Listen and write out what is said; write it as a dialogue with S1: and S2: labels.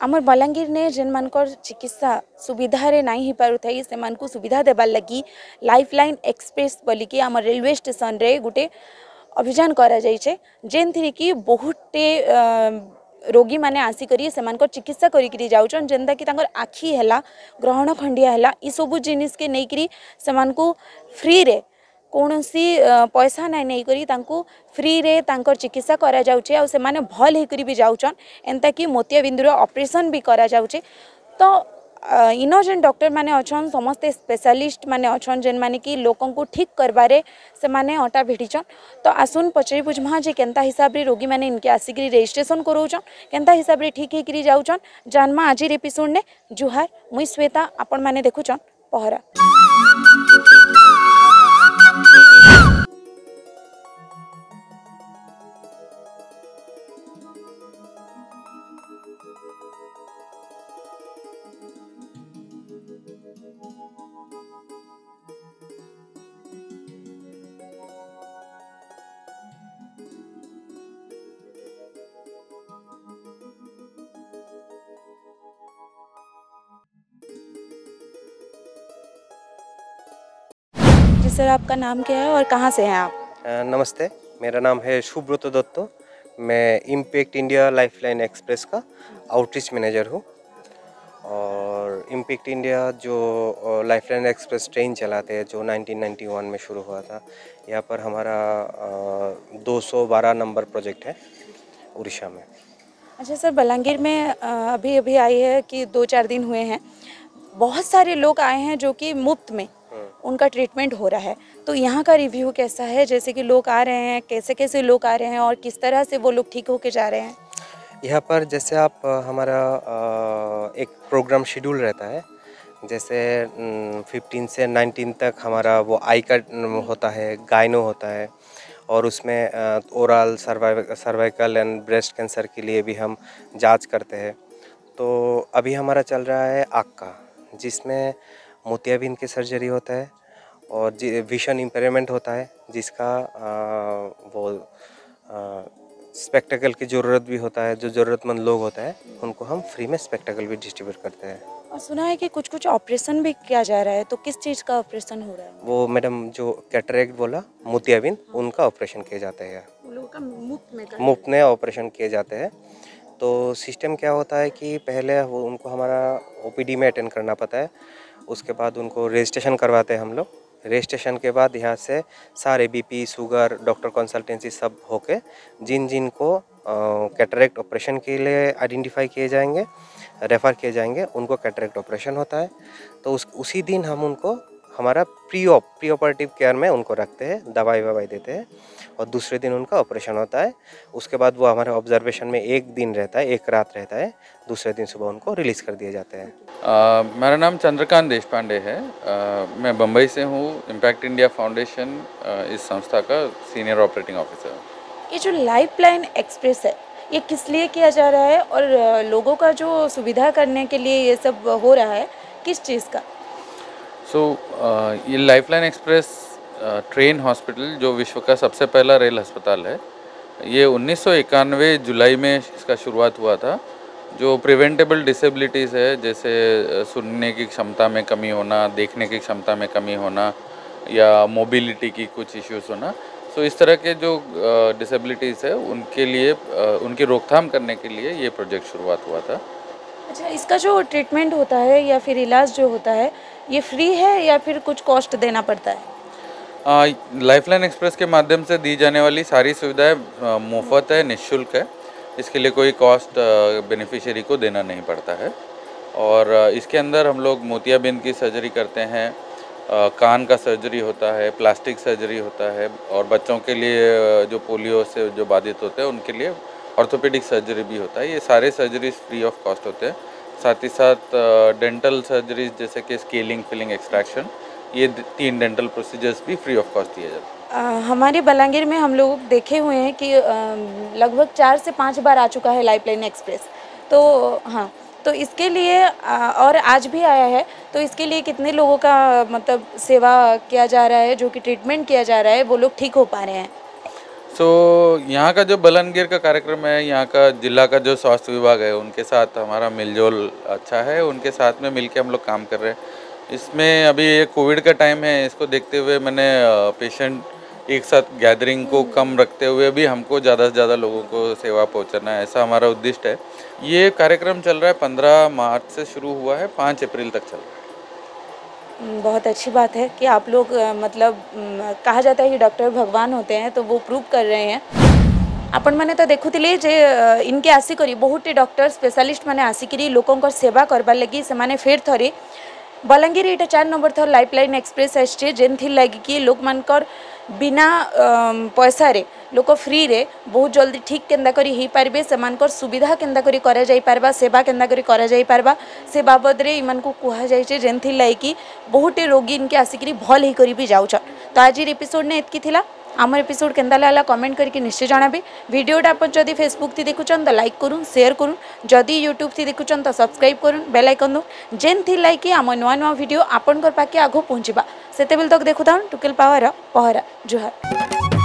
S1: आमर बलांगीर ने जेन मानकर चिकित्सा सुविधा रे नहीं ही पारु थई से मान को सुविधा देबार लगी लाइफलाइन एक्सप्रेस बोली कि आमर रेलवे स्टेशन रे गुटे अभियान करा जाई छे जेन थी कि बहुते रोगी माने आसिकरी से मानकर चिकित्सा करी जाउछन जेंदा कि तांकर आखि हैला ग्रहण खंडिया हैला ई सब जिनिस के नहीं करी से मान को फ्री रे कौनसी पैसा नहीं नहीं करी तांको फ्री रे तांकर चिकित्सा करा जाउछे आ से माने भल हे करी भी जाउछन एंता कि मोतियाबिंदुर ऑपरेशन भी करा जाउछे। तो इनो जेन डॉक्टर माने अछन समस्त स्पेशलिस्ट माने अछन जेन माने कि लोकन को ठीक करबारे से माने अटा भेटिछन। तो आसुन पचरी बुझमा जे केंता हिसाब रे रोगी माने इनके आसिकरी रजिस्ट्रेशन करोछन केंता हिसाब रे ठीक हे करी जाउछन जानमा आज एपिसोड ने। जुहार मुई श्वेता आपण माने देखुछन पहरा। जी सर, आपका नाम क्या है और कहाँ से हैं आप?
S2: नमस्ते, मेरा नाम है सुब्रत दत्त। मैं इम्पैक्ट इंडिया लाइफलाइन एक्सप्रेस का आउटरीच मैनेजर हूँ। और इम्पैक्ट इंडिया जो लाइफलाइन एक्सप्रेस ट्रेन चलाते हैं जो 1991 में शुरू हुआ था, यहाँ पर हमारा 212 नंबर प्रोजेक्ट है उड़ीसा में।
S1: अच्छा सर, बलांगीर में अभी अभी आई है कि 2-4 दिन हुए हैं, बहुत सारे लोग आए हैं जो कि मुफ्त में उनका ट्रीटमेंट हो रहा है। तो यहाँ का रिव्यू कैसा है, जैसे कि लोग आ रहे हैं, कैसे कैसे लोग आ रहे हैं और किस तरह से वो लोग ठीक होके जा रहे हैं?
S2: यहाँ पर जैसे आप हमारा एक प्रोग्राम शेड्यूल रहता है, जैसे 15 से 19 तक हमारा वो आई का होता है, गायनो होता है, और उसमें oral cervical and breast cancer के लिए भी हम जांच करते हैं। तो अभी हमारा चल रहा है आँख का, जिसमें मोतियाबिंद की सर्जरी होता है और विजन इम्पेयरमेंट होता है, जिसका वो स्पेक्टेकल की ज़रूरत भी होता है। जो ज़रूरतमंद लोग होता है उनको हम फ्री में स्पेक्टेकल भी डिस्ट्रीब्यूट करते हैं।
S1: और सुना है कि कुछ कुछ ऑपरेशन भी किया जा रहा है, तो किस चीज़ का ऑपरेशन हो रहा है?
S2: वो मैडम जो कैटरेक्ट बोला, मोतियाबिंद, उनका ऑपरेशन किए जाते हैं।
S1: लोगों का
S2: मुफ्त में ऑपरेशन किए जाते हैं। तो सिस्टम क्या होता है कि पहले वो उनको हमारा ओपीडी में अटेंड करना पड़ता है, उसके बाद उनको रजिस्ट्रेशन करवाते हैं हम लोग। रजिस्ट्रेशन के बाद यहाँ से सारे बीपी, शुगर, डॉक्टर कंसल्टेंसी सब होके जिन जिन को कैटरेक्ट ऑपरेशन के लिए आइडेंटिफाई किए जाएंगे, रेफ़र किए जाएंगे, उनको कैटरेक्ट ऑपरेशन होता है। तो उसी दिन हम उनको हमारा प्री ऑपरेटिव केयर में उनको रखते हैं, दवाई ववाई देते हैं, और दूसरे दिन उनका ऑपरेशन होता है। उसके बाद वो हमारे ऑब्जर्वेशन में एक दिन रहता है, एक रात रहता है, दूसरे दिन सुबह उनको रिलीज़ कर दिए जाते हैं।
S3: मेरा नाम चंद्रकांत देशपांडे है। मैं बम्बई से हूँ। इम्पैक्ट इंडिया फाउंडेशन इस संस्था का सीनियर ऑपरेटिंग ऑफिसर।
S1: ये जो लाइफलाइन एक्सप्रेस है, ये किस लिए किया जा रहा है और लोगों का जो सुविधा करने के लिए ये सब हो रहा है, किस चीज़ का?
S3: ये लाइफलाइन एक्सप्रेस ट्रेन हॉस्पिटल जो विश्व का सबसे पहला रेल अस्पताल है, ये 1991 जुलाई में इसका शुरुआत हुआ था। जो प्रिवेंटेबल डिसेबिलिटीज़ है, जैसे सुनने की क्षमता में कमी होना, देखने की क्षमता में कमी होना, या मोबिलिटी की कुछ इश्यूज़ होना, सो इस तरह के जो डिसेबिलिटीज़ है उनके लिए उनकी रोकथाम करने के लिए ये प्रोजेक्ट शुरुआत हुआ था।
S1: अच्छा, इसका जो ट्रीटमेंट होता है या फिर इलाज जो होता है, ये फ्री है या फिर कुछ कॉस्ट देना पड़ता है?
S3: लाइफलाइन एक्सप्रेस के माध्यम से दी जाने वाली सारी सुविधाएं मुफ्त है, निःशुल्क है। इसके लिए कोई कॉस्ट बेनिफिशियरी को देना नहीं पड़ता है। और इसके अंदर हम लोग मोतियाबिंद की सर्जरी करते हैं, कान का सर्जरी होता है, प्लास्टिक सर्जरी होता है, और बच्चों के लिए जो पोलियो से जो बाधित होते हैं उनके लिए ऑर्थोपेडिक सर्जरी भी होता है। ये सारे सर्जरीज फ्री ऑफ कॉस्ट होते हैं। साथ ही साथ डेंटल सर्जरीज जैसे कि स्केलिंग, फिलिंग, एक्सट्रैक्शन, ये 3 डेंटल प्रोसीजर्स भी फ्री ऑफ कॉस्ट दिए जाते हैं।
S1: हमारे बलांगीर में हम लोग देखे हुए हैं कि लगभग 4 से 5 बार आ चुका है लाइफलाइन एक्सप्रेस। तो हाँ, तो इसके लिए और आज भी आया है, तो इसके लिए कितने लोगों का मतलब सेवा किया जा रहा है, जो कि ट्रीटमेंट किया जा रहा है, वो लोग ठीक हो पा रहे हैं?
S3: सो यहाँ का जो बलनगिर का कार्यक्रम है, यहाँ का जिला का जो स्वास्थ्य विभाग है, उनके साथ हमारा मिलजोल अच्छा है, उनके साथ में मिलके हम लोग काम कर रहे हैं। इसमें अभी ये कोविड का टाइम है, इसको देखते हुए मैंने पेशेंट एक साथ गैदरिंग को कम रखते हुए भी हमको ज़्यादा से ज़्यादा लोगों को सेवा पहुँचाना है, ऐसा हमारा उद्देश्य है। ये कार्यक्रम चल रहा है 15 मार्च से शुरू हुआ है, 5 अप्रैल तक चल रहा है।
S1: बहुत अच्छी बात है कि आप लोग कहा जाता है कि डॉक्टर भगवान होते हैं, तो वो प्रूव कर रहे हैं। आपण मैंने तो देखुले जे इनके आसिक बहुत डॉक्टर स्पेशलिस्ट मैंने आसिक लोक सेवा करवार लगी से फेर थरे बलांगीर यहाँ 4 नंबर थर लाइफलाइन एक्सप्रेस आसचे जेन लगी कि लोक मानकर बिना पैसा रे लोक फ्री रे बहुत जल्दी ठीक केंदा करी ही पारबे सेमानकर सुविधा केंदा करी करा जाई पारबा सेवा केंदा करी करा जाई पारबा से बाबद रे इमान को कहा जाय छे जेन कि बहुत रोगी इनके आसिक भल ही करी भी जाउछ। तो आज एपिसोड ने एतकी थिला। आम एपिसोड केंदा लागला कमेंट करके निश्चय जणाबे। वीडियोटा आप जदि फेसबुक थी देखुचन तो लाइक करूँ शेयर करूँ, जदि यूट्यूब थी देखुचन तो सब्सक्राइब करूँ, बेल आइकन दो जेन थी लाइक आम नुआ नुआ वीडियो आपनकर पाके आगो पहुँचबा। सेतेबेल तक देखुता टुकेल पावर पहरा जुहार।